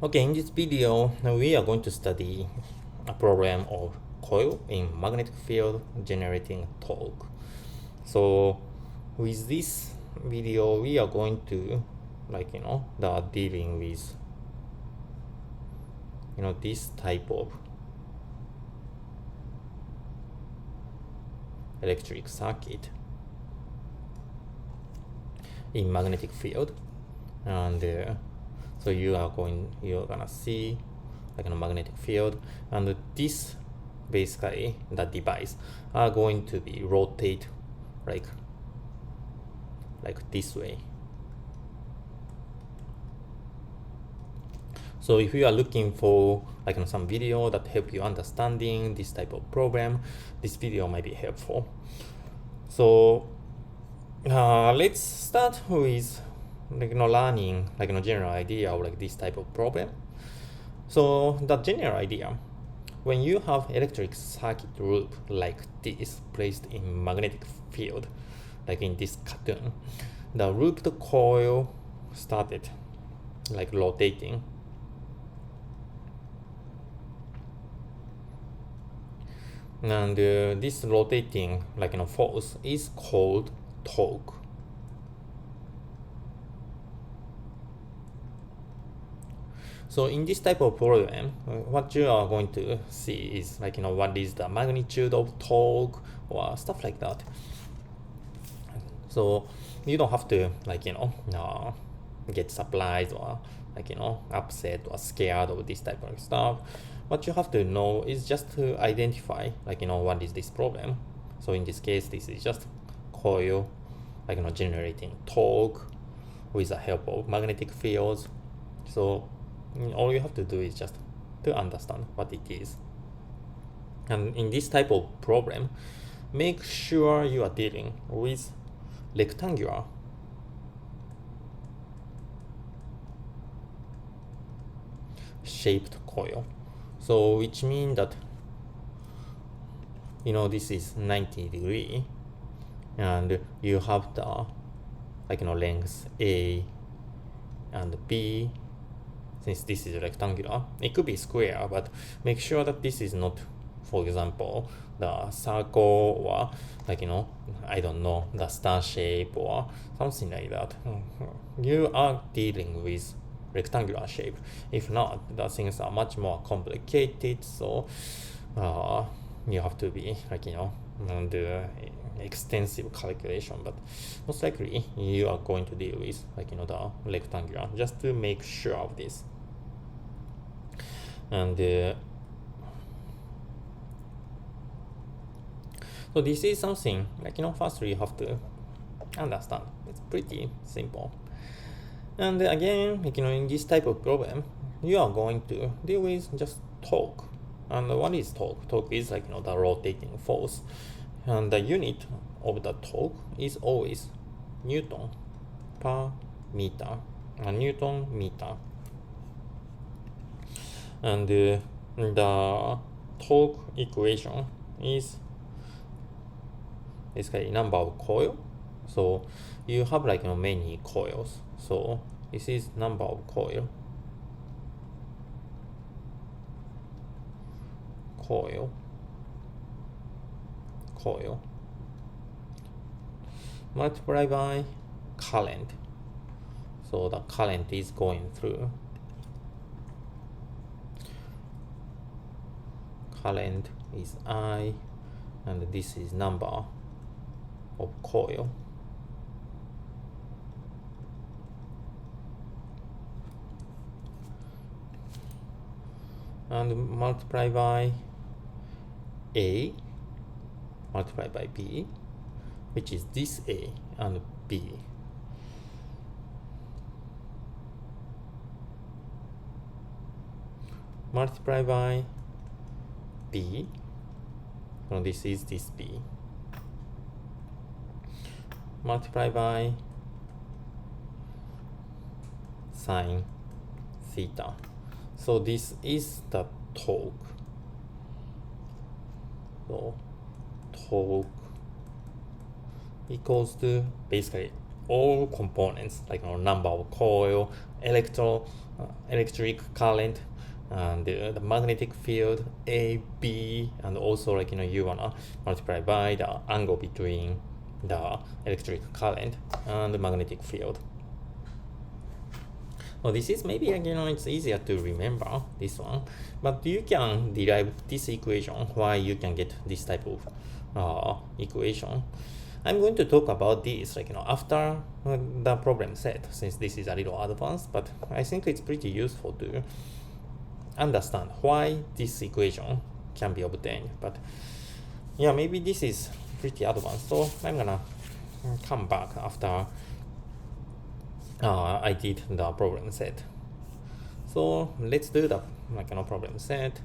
Okay, in this video, we are going to study a problem of coil in magnetic field generating torque. So with this video, we are going to dealing with this type of electric circuit in magnetic field, and so you're gonna see a magnetic field, and this basically the device are going to be rotate like this way. So if you are looking for some video that help you understanding this type of problem, this video might be helpful. So let's start with learning general idea of this type of problem. So the general idea, when you have electric circuit loop like this placed in magnetic field, like in this cartoon, the looped coil started rotating. And this rotating force is called torque. So in this type of problem, what you are going to see is what is the magnitude of torque or stuff like that. So you don't have to get surprised or upset or scared of this type of stuff. What you have to know is just to identify what is this problem. So in this case, this is just coil generating torque with the help of magnetic fields. So all you have to do is just to understand what it is. And in this type of problem, make sure you are dealing with rectangular shaped coil. So which means that this is 90 degree, and you have the length A and B. Since this is rectangular, it could be square, but make sure that this is not, for example, the circle or I don't know, the star shape or something like that. You are dealing with rectangular shape. If not, the things are much more complicated. So you have to be do extensive calculation, but most likely you are going to deal with the rectangular, just to make sure of this. And so this is something firstly you have to understand. It's pretty simple. And again, in this type of problem, you are going to deal with just torque. And what is torque? Torque is the rotating force, and the unit of the torque is always Newton per meter, Newton meter. And the torque equation is basically number of coil. So you have many coils. So this is number of coil multiplied by current. So the current is going through. Current is I, and this is number of coil. And multiply by A multiplied by B, which is this A and B. Multiply by B, so this is this B. Multiply by sine theta. So this is the torque. So torque equals to basically all components, number of coil, electric current and the magnetic field A, B, and also like you wanna multiply by the angle between the electric current and the magnetic field. Well, this is maybe it's easier to remember this one, but you can derive this equation why you can get this type of equation. I'm going to talk about this after the problem set, since this is a little advanced, but I think it's pretty useful to understand why this equation can be obtained. But yeah, maybe this is pretty advanced, so I'm gonna come back after I did the problem set. So let's do the problem set.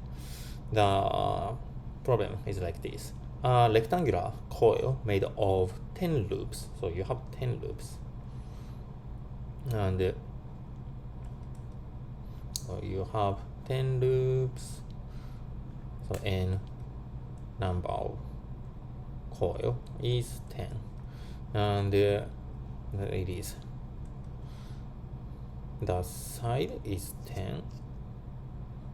The problem is like this. A rectangular coil made of 10 loops. So you have 10 loops. And so you have 10 loops. So n number of coil is 10. And it is the side is 10,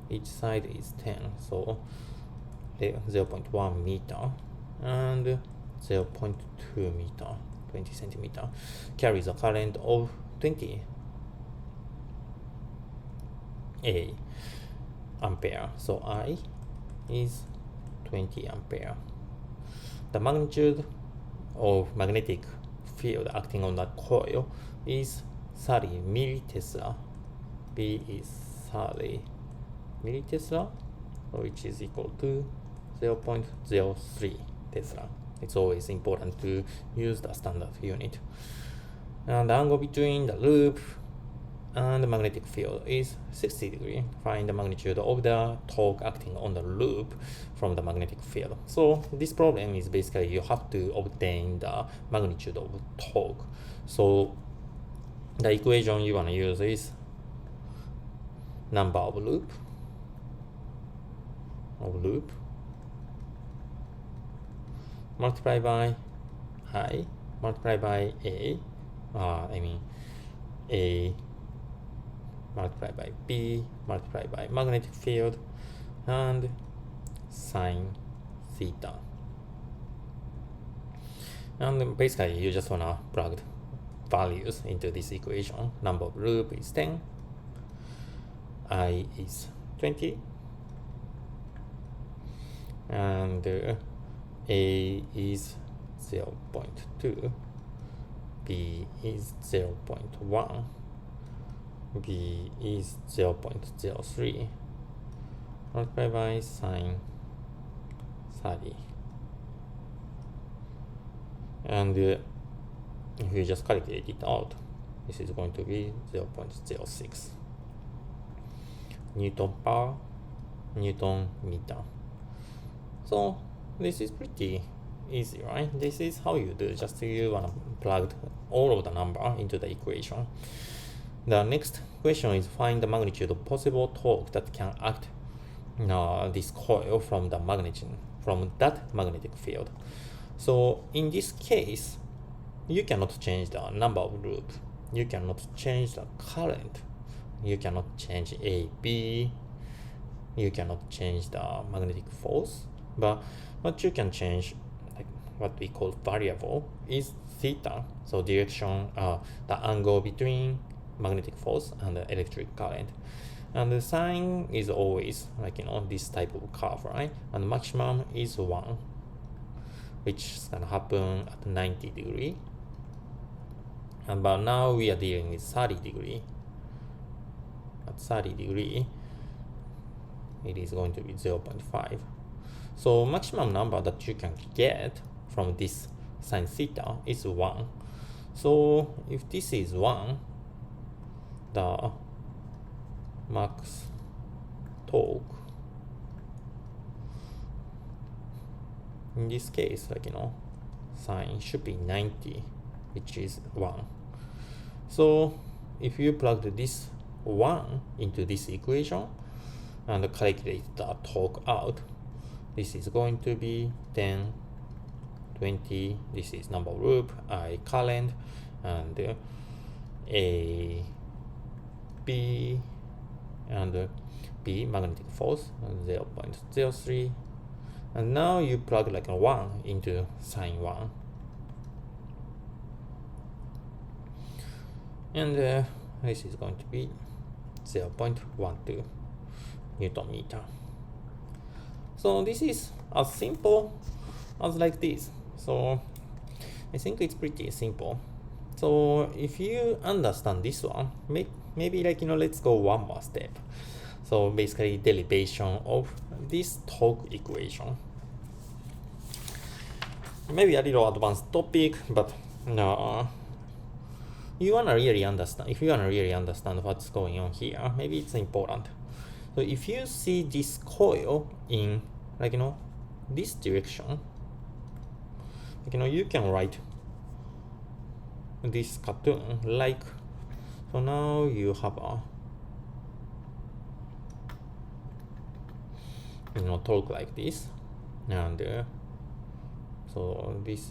each side is 10, so 0.1 meter and 0.2 meter, 20 centimeter, carries a current of 20 ampere, so I is 20 ampere. The magnitude of magnetic field acting on the coil is 30 millitesla. B is 30 millitesla, which is equal to 0.03 Tesla. It's always important to use the standard unit. And the angle between the loop and the magnetic field is 60 degrees. Find the magnitude of the torque acting on the loop from the magnetic field. So this problem is basically you have to obtain the magnitude of torque. So the equation you want to use is number of loop multiply by I multiply by A multiply by B multiply by magnetic field and sine theta. And basically you just want to plug values into this equation. Number of loop is 10, I is 20, and A is 0.2, B is 0.1, B is 0.03, multiply by sine 30. And if you just calculate it out, this is going to be 0.06 Newton per Newton meter. So this is pretty easy, right? This is how you do. Just you want to plug all of the number into the equation. The next question is find the magnitude of possible torque that can act this coil from that magnetic field. So in this case, you cannot change the number of loop, you cannot change the current, you cannot change AB, you cannot change the magnetic force, but what you can change, like what we call variable, is theta. So direction, the angle between magnetic force and the electric current. And the sine is always this type of curve, right? And maximum is 1, which can happen at 90 degrees. And but now we are dealing with 30 degrees. At 30 degrees, it is going to be 0.5. So maximum number that you can get from this sine theta is 1. So if this is 1, the max torque in this case, sine should be 90, which is 1. So if you plug this 1 into this equation and calculate the torque out, this is going to be 10, 20, this is number of loop, I current, and A, B, and B magnetic force 0.03, and now you plug like a 1 into sine 1, and this is going to be 0.12 Newton meter. So this is as simple as like this. So I think it's pretty simple. So if you understand this one, maybe like, let's go one more step. So basically derivation of this torque equation. Maybe a little advanced topic, but no. You wanna really understand. If you wanna really understand what's going on here, maybe it's important. So if you see this coil in like this direction, like you can write this cartoon like, so now you have a torque like this, and so this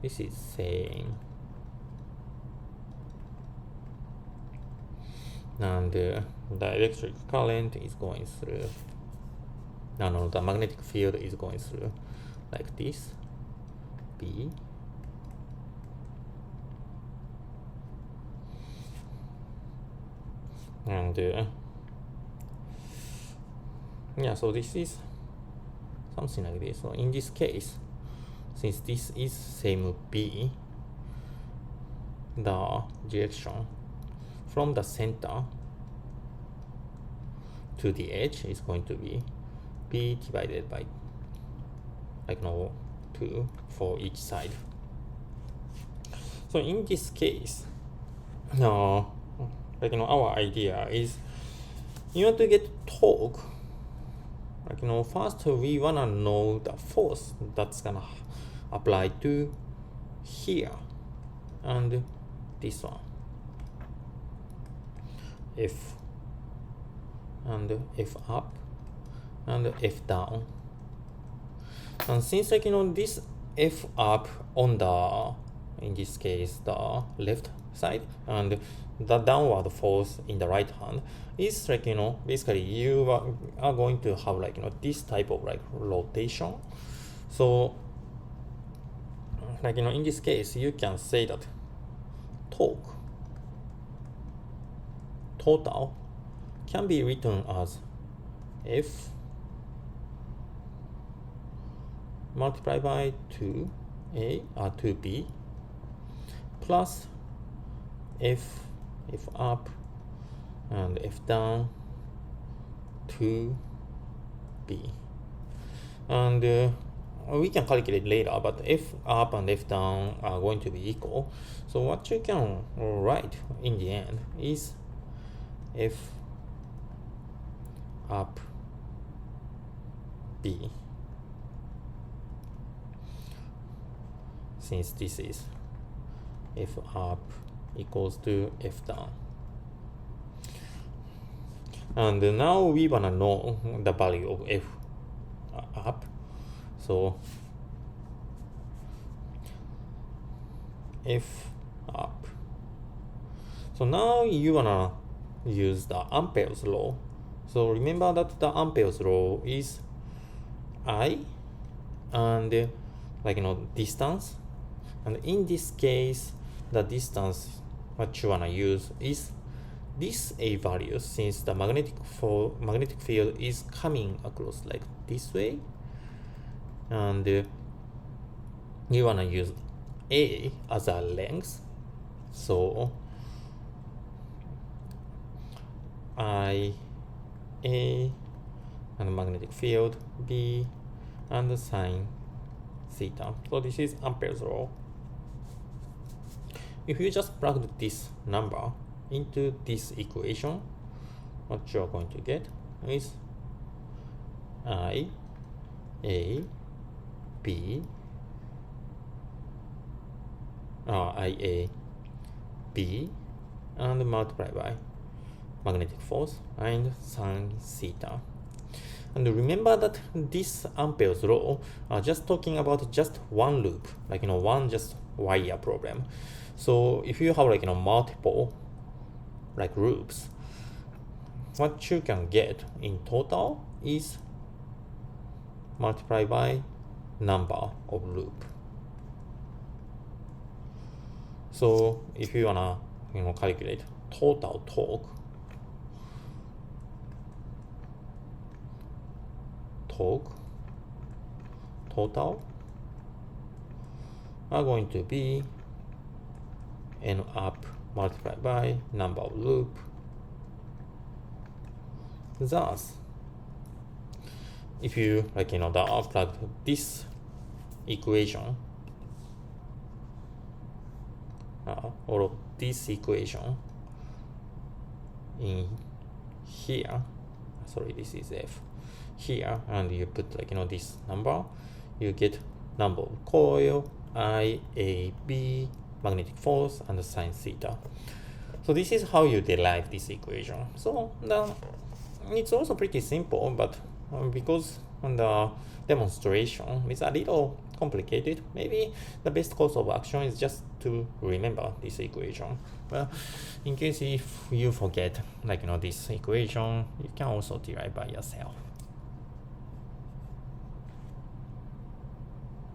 is saying, and the electric current is going through, the magnetic field is going through like this, B, and yeah, so this is something like this. So in this case, since this is same B, the direction from the center to the edge is going to be B divided by 2 for each side. So in this case, our idea is you want to get torque. First we wanna know the force that's gonna apply to here and this one, F and F up and F down. And since this F up on the, in this case the left side, and the downward force in the right hand is basically you are going to have this type of rotation. So in this case you can say that torque total can be written as F multiplied by 2A or 2B plus F up and F down 2B, and we can calculate later, but F up and F down are going to be equal. So what you can write in the end is F up B, since this is F up equals to F down. And now we wanna know the value of F up. So F up. So now you wanna use the Ampere's law. So remember that the Ampere's law is I and distance, and in this case the distance what you wanna use is this A value, since the magnetic field is coming across like this way, and you wanna use A as a length. So I A and magnetic field B and sine theta. So this is Ampere's law. If you just plug this number into this equation, what you're going to get is I A B IA B and multiply by magnetic force and sine theta. And remember that this Ampere's law are just talking about just one loop, one just wire problem. So if you have multiple loops, what you can get in total is multiplied by number of loop. So if you wanna calculate total torque total are going to be n up multiplied by number of loop. Thus, if you plug this equation, all of this equation in here, sorry, this is f here, and you put this number, you get number of coil, I, A, B, magnetic force, and sine theta. So this is how you derive this equation. So it's also pretty simple, but because the demonstration is a little complicated, maybe the best course of action is just to remember this equation. Well, in case if you forget this equation, you can also derive by yourself.